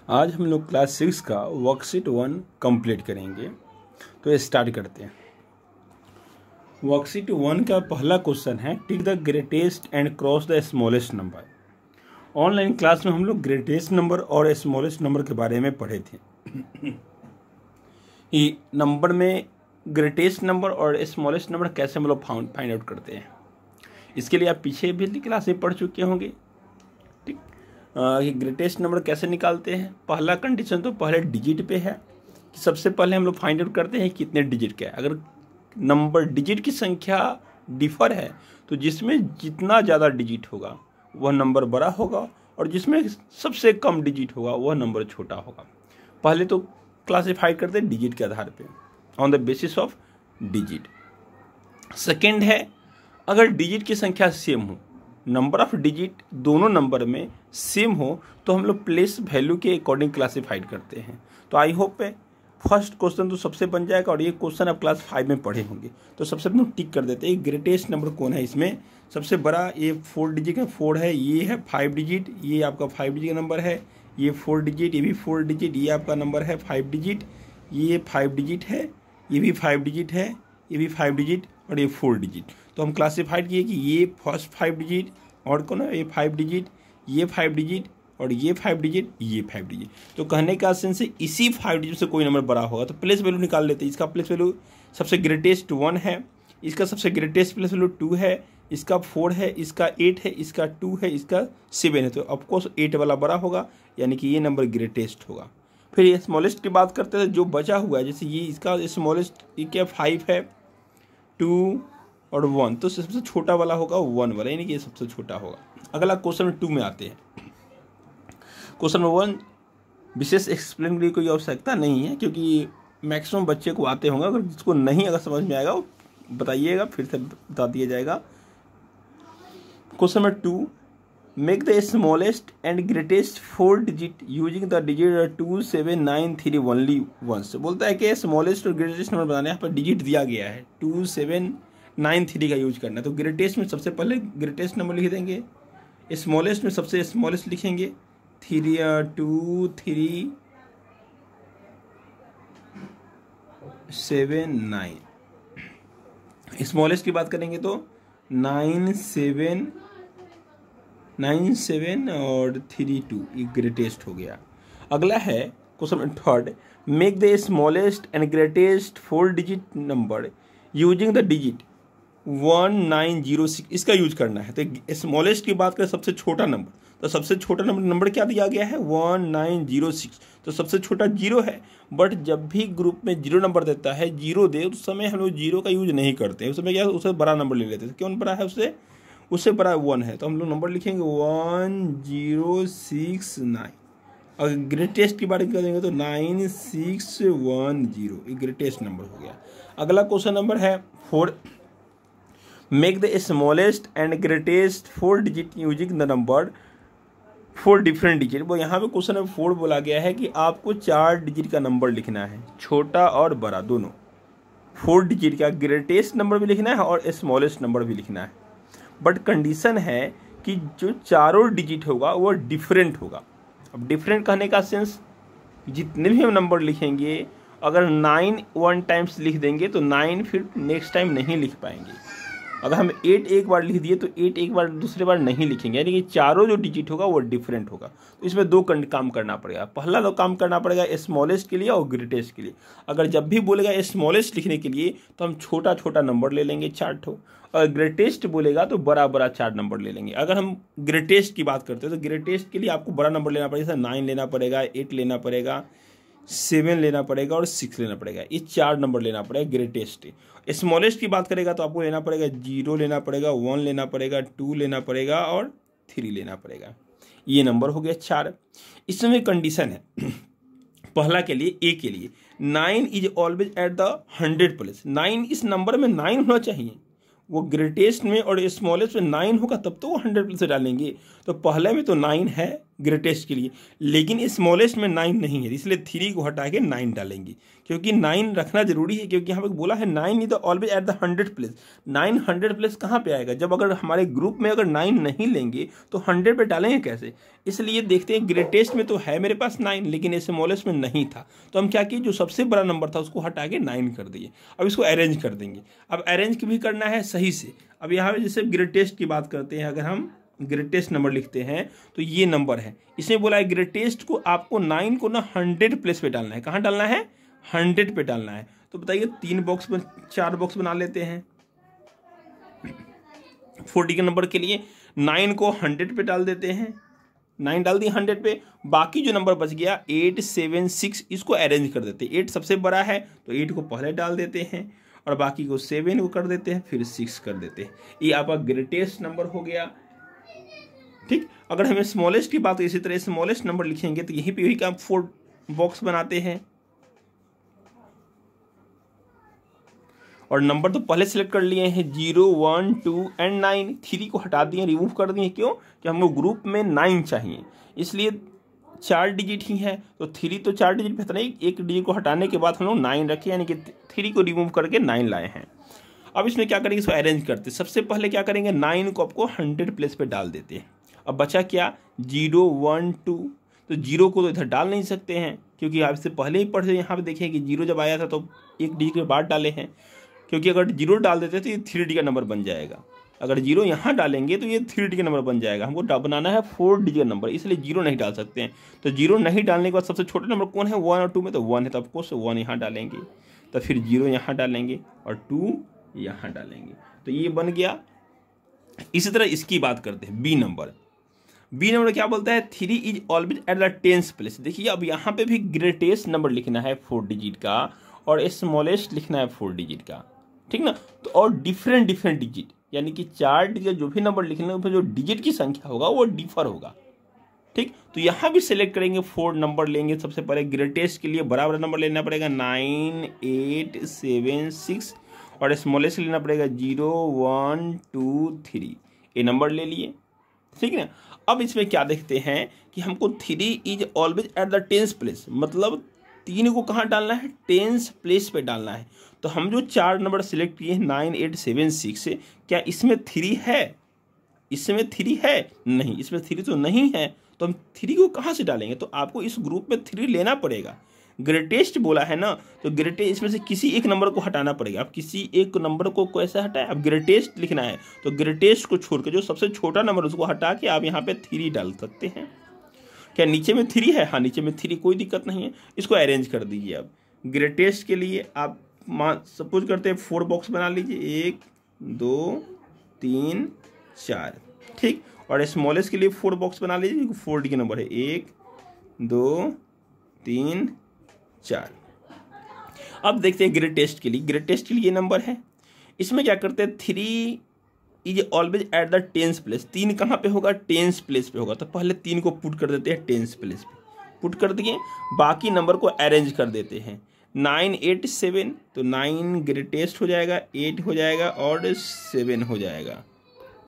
आज हम लोग क्लास 6 का वर्कशीट 1 कंप्लीट करेंगे। तो स्टार्ट करते हैं। वर्कशीट 1 का पहला क्वेश्चन है tick the greatest and cross the smallest number. Online class में हम लोग ग्रेटेस्ट नंबर और स्मॉलेस्ट नंबर के बारे में पढ़े थे। ये नंबर में ग्रेटेस्ट नंबर और स्मॉलेस्ट नंबर कैसे हम लोग फाइंड आउट करते हैं, इसके लिए आप पीछे भी क्लास में पढ़ चुके होंगे। ग्रेटेस्ट नंबर कैसे निकालते हैं, पहला कंडीशन तो पहले डिजिट पे है कि सबसे पहले हम लोग फाइंड आउट करते हैं कितने डिजिट का है। अगर नंबर डिजिट की संख्या डिफर है तो जिसमें जितना ज़्यादा डिजिट होगा वह नंबर बड़ा होगा और जिसमें सबसे कम डिजिट होगा वह नंबर छोटा होगा। पहले तो क्लासीफाई करते हैं डिजिट के आधार पे, on the basis of digit. Second है अगर डिजिट की संख्या सेम हो, नंबर ऑफ डिजिट दोनों नंबर में सेम हो तो हम लोग प्लेस वैल्यू के अकॉर्डिंग क्लासीफाइड करते हैं। तो आई होप है फर्स्ट क्वेश्चन तो सबसे बन जाएगा और ये क्वेश्चन आप क्लास 5 में पढ़े होंगे। तो सबसे पहले टिक कर देते हैं ग्रेटेस्ट नंबर कौन है। इसमें सबसे बड़ा ये 4 डिजिट का 4 है, ये है 5 डिजिट, ये आपका 5 डिजिट का नंबर है, ये 4 डिजिट, ये भी 4 डिजिट, ये आपका नंबर है 5 डिजिट, ये 5 डिजिट है, ये भी 5 डिजिट है, ये भी 5 डिजिट और ये 4 डिजिट। तो हम क्लासीफाइड किए कि ये फर्स्ट 5 डिजिट और कौन है, ये 5 डिजिट, ये 5 डिजिट और ये 5 डिजिट, ये 5 डिजिट। तो कहने का सेंस है इसी 5 डिजिट से कोई नंबर बड़ा होगा तो प्लेस वैल्यू निकाल लेते हैं। इसका प्लेस वैल्यू सबसे ग्रेटेस्ट 1 है, इसका सबसे ग्रेटेस्ट प्लेस वैल्यू 2 है, इसका 4 है, इसका 8 है, इसका 2 है, इसका 7 है। तो ऑफकोर्स 8 वाला बड़ा होगा, यानी कि ये नंबर ग्रेटेस्ट होगा। फिर ये स्मॉलेस्ट की बात करते हैं, जो बचा हुआ है जैसे ये इसका स्मॉलेस्ट ये क्या 5 है, 2 और 1, तो सबसे छोटा वाला होगा 1 वाला, यानी कि ये सबसे छोटा होगा। अगला क्वेश्चन 2 में आते हैं। क्वेश्चन नंबर 1 विशेष एक्सप्लेन की कोई आवश्यकता नहीं है क्योंकि मैक्सिमम बच्चे को आते होंगे। अगर जिसको नहीं अगर समझ में आएगा वो बताइएगा, फिर से बता दिया जाएगा। Question number 2 make the smallest and greatest 4 digit using the digit 2 7 9 3 only once. बोलता है कि स्मॉलेस्ट और ग्रेटेस्ट नंबर बनाने, यहाँ पर डिजिट दिया गया है 2 7 9 3 का यूज करना है। तो ग्रेटेस्ट में सबसे पहले ग्रेटेस्ट नंबर लिख देंगे, स्मॉलेस्ट में सबसे स्मॉलेस्ट लिखेंगे 2 3 7 9। स्मॉलेस्ट की बात करेंगे तो 9 7 और 3 2, ये ग्रेटेस्ट हो गया। अगला है question 3 make the smallest and greatest 4 digit number using the digit 1906, इसका यूज करना है। तो स्मॉलेस्ट की बात करें सबसे छोटा नंबर, तो सबसे छोटा नंबर क्या दिया गया है 1906। तो सबसे छोटा 0 है, बट जब भी ग्रुप में 0 नंबर देता है 0 दे उस समय हम लोग 0 का यूज नहीं करते हैं। उस समय क्या उससे बड़ा नंबर ले लेते हैं। क्यों बड़ा है, उससे बड़ा 1 है तो हम लोग नंबर लिखेंगे 1069। और ग्रेटेस्ट की बात करेंगे तो 9610, ये ग्रेटेस्ट नंबर हो गया। अगला क्वेश्चन नंबर है 4 make the smallest and greatest 4 digit using the number 4 different digit. वो यहाँ पे क्वेश्चन नंबर 4 बोला गया है कि आपको 4 डिजिट का नंबर लिखना है, छोटा और बड़ा दोनों। 4 डिजिट का ग्रेटेस्ट नंबर भी लिखना है और स्मॉलेस्ट नंबर भी लिखना है, बट कंडीशन है कि जो चारों डिजिट होगा वो डिफरेंट होगा। अब डिफरेंट कहने का सेंस जितने भी हम नंबर लिखेंगे, अगर 9 1 टाइम्स लिख देंगे तो 9 फिर नेक्स्ट टाइम नहीं लिख पाएंगे। अगर हम 8 एक बार लिख दिए तो 8 एक बार दूसरे बार नहीं लिखेंगे, यानी कि चारों जो डिजिट होगा वो डिफरेंट होगा। तो इसमें 2 काम करना पड़ेगा। पहला तो काम करना पड़ेगा स्मॉलेस्ट के लिए और ग्रेटेस्ट के लिए। अगर जब भी बोलेगा स्मॉलेस्ट लिखने के लिए तो हम छोटा छोटा नंबर ले लेंगे 4 ठो, और ग्रेटेस्ट बोलेगा तो बड़ा बड़ा 4 नंबर ले लेंगे। अगर हम ग्रेटेस्ट की बात करते हैं तो ग्रेटेस्ट के लिए आपको बड़ा नंबर लेना पड़ेगा, 9 लेना पड़ेगा, 8 लेना पड़ेगा, 7 लेना पड़ेगा और 6 लेना पड़ेगा। ये 4 नंबर लेना पड़ेगा ग्रेटेस्ट। स्मॉलेस्ट की बात करेगा तो आपको लेना पड़ेगा 0 लेना पड़ेगा, 1 लेना पड़ेगा, 2 लेना पड़ेगा और 3 लेना पड़ेगा। ये नंबर हो गया 4। इसमें कंडीशन है पहला के लिए ए के लिए 9 is always at the 100 place. 9 इस नंबर में 9 होना चाहिए। वो ग्रेटेस्ट में और स्मॉलेस्ट में 9 होगा तब तो वो 100 प्लेस डालेंगे। तो पहले में तो 9 है, ग्रेटेस्ट के लिए, लेकिन स्मॉलेस्ट में 9 नहीं है, इसलिए 3 को हटा के 9 डालेंगे, क्योंकि 9 रखना जरूरी है, क्योंकि यहाँ पे बोला है 9 is always at the 100 place. 9 100 place कहाँ पे आएगा, जब अगर हमारे ग्रुप में अगर 9 नहीं लेंगे तो 100 पे डालेंगे कैसे। इसलिए देखते हैं ग्रेटेस्ट में तो है मेरे पास 9, लेकिन स्मॉलेस्ट में नहीं था, तो हम क्या किए, जो सबसे बड़ा नंबर था उसको हटा के 9 कर दिए। अब इसको अरेंज कर देंगे। अब अरेंज भी करना है सही से। अब यहाँ पे जैसे ग्रेटेस्ट की बात करते हैं, अगर हम ग्रेटेस्ट नंबर लिखते हैं तो ये नंबर है, इसमें बोला है ग्रेटेस्ट को आपको 9 को ना 100 प्लेस पे डालना है। कहाँ डालना है, 100 पे डालना है। तो बताइए 4 बॉक्स बना लेते हैं 40 के नंबर के लिए। 9 को 100 पे डाल देते हैं, 9 डाल दिए 100 पे। बाकी जो नंबर बच गया 8 7 6, इसको अरेंज कर देते हैं। 8 सबसे बड़ा है तो 8 को पहले डाल देते हैं और बाकी को 7 को कर देते हैं, फिर 6 कर देते हैं। ये आपका ग्रेटेस्ट नंबर हो गया। ठीक, अगर हमें स्मॉलेस्ट की बात तो इसी तरह स्मॉलेस्ट नंबर लिखेंगे तो यहीं पे वही का 4 बॉक्स बनाते हैं और नंबर तो पहले सेलेक्ट कर लिए हैं 0 1 2 एंड 9। 3 को हटा दिए, रिमूव कर दिए। क्यों, कि हमको ग्रुप में 9 चाहिए, इसलिए 4 डिजिट ही है तो 3 तो 4 डिजिट पे नहीं, एक डिजिट को हटाने के बाद हम लोग 9 रखे, यानी कि 3 को रिमूव करके 9 लाए हैं। अब इसमें क्या करेंगे, इसको अरेंज करते। सबसे पहले क्या करेंगे, 9 को आपको 100 प्लेस पे डाल देते हैं। अब बचा क्या, 0 1 2, तो 0 को तो इधर डाल नहीं सकते हैं, क्योंकि आप इससे पहले ही पढ़े यहाँ पे देखें कि 0 जब आया था तो एक डिजिट के बाद डाले हैं, क्योंकि अगर 0 डाल देते तो ये 3 डिजिट का नंबर बन जाएगा। अगर 0 यहाँ डालेंगे तो ये 3 डिजिट का नंबर बन जाएगा। हमको बनाना है 4 डिजिट नंबर, इसलिए 0 नहीं डाल सकते हैं। तो 0 नहीं डालने के बाद सबसे छोटे नंबर कौन है, 1 और 2 में, तो 1 है, तो ऑफकोर्स 1 यहाँ डालेंगे, तो फिर 0 यहाँ डालेंगे और 2 यहाँ डालेंगे, तो ये बन गया। इसी तरह इसकी बात करते हैं बी नंबर। बी नंबर क्या बोलता है, 3 is always at the 10th place. देखिए अब यहाँ पे भी ग्रेटेस्ट नंबर लिखना है 4 डिजिट का और स्मॉलेस्ट लिखना है 4 डिजिट का, ठीक ना। तो और डिफरेंट डिजिट, यानी कि 4 डिजिट जो भी नंबर लिखना है जो डिजिट की संख्या होगा वो डिफर होगा। ठीक, तो यहाँ भी सिलेक्ट करेंगे 4 नंबर लेंगे। सबसे पहले ग्रेटेस्ट के लिए बराबर नंबर लेना पड़ेगा 9 8 7 6 और स्मॉलेस्ट लेना पड़ेगा 0 1 2 3। ये नंबर ले लिए, ठीक है ना। अब इसमें क्या देखते हैं कि हमको 3 is always at the 10th place, मतलब 3 को कहाँ डालना है, 10th प्लेस पे डालना है। तो हम जो 4 नंबर सिलेक्ट किए हैं 9 8 7 6 से, क्या इसमें 3 है, इसमें 3 है नहीं, इसमें 3 तो नहीं है, तो हम 3 को कहाँ से डालेंगे। तो आपको इस ग्रुप में 3 लेना पड़ेगा। ग्रेटेस्ट बोला है ना, तो ग्रेटेस्ट इसमें से किसी एक नंबर को हटाना पड़ेगा। अब किसी एक नंबर को कैसे हटाए, अब ग्रेटेस्ट लिखना है तो ग्रेटेस्ट को छोड़ के जो सबसे छोटा नंबर उसको हटा के आप यहाँ पे 3 डाल सकते हैं। क्या नीचे में 3 है, हाँ नीचे में 3, कोई दिक्कत नहीं है। इसको अरेंज कर दीजिए। अब ग्रेटेस्ट के लिए आप सपोज करते हैं 4 बॉक्स बना लीजिए, 1 2 3 4, ठीक। और स्मॉलेस्ट के लिए 4 बॉक्स बना लीजिए, 4 डिजिट नंबर है, 1 2 3 4। अब देखते हैं ग्रेटेस्ट के लिए। ग्रेटेस्ट के लिए ये नंबर है, इसमें क्या करते हैं 3 is always at the 10th place. 3 कहाँ पे होगा, 10th प्लेस पे होगा, तो पहले 3 को पुट कर देते हैं 10th प्लेस पे, पुट कर दिए। बाकी नंबर को अरेंज कर देते हैं 9 8 7, तो 9 ग्रेटेस्ट हो जाएगा, 8 हो जाएगा और 7 हो जाएगा।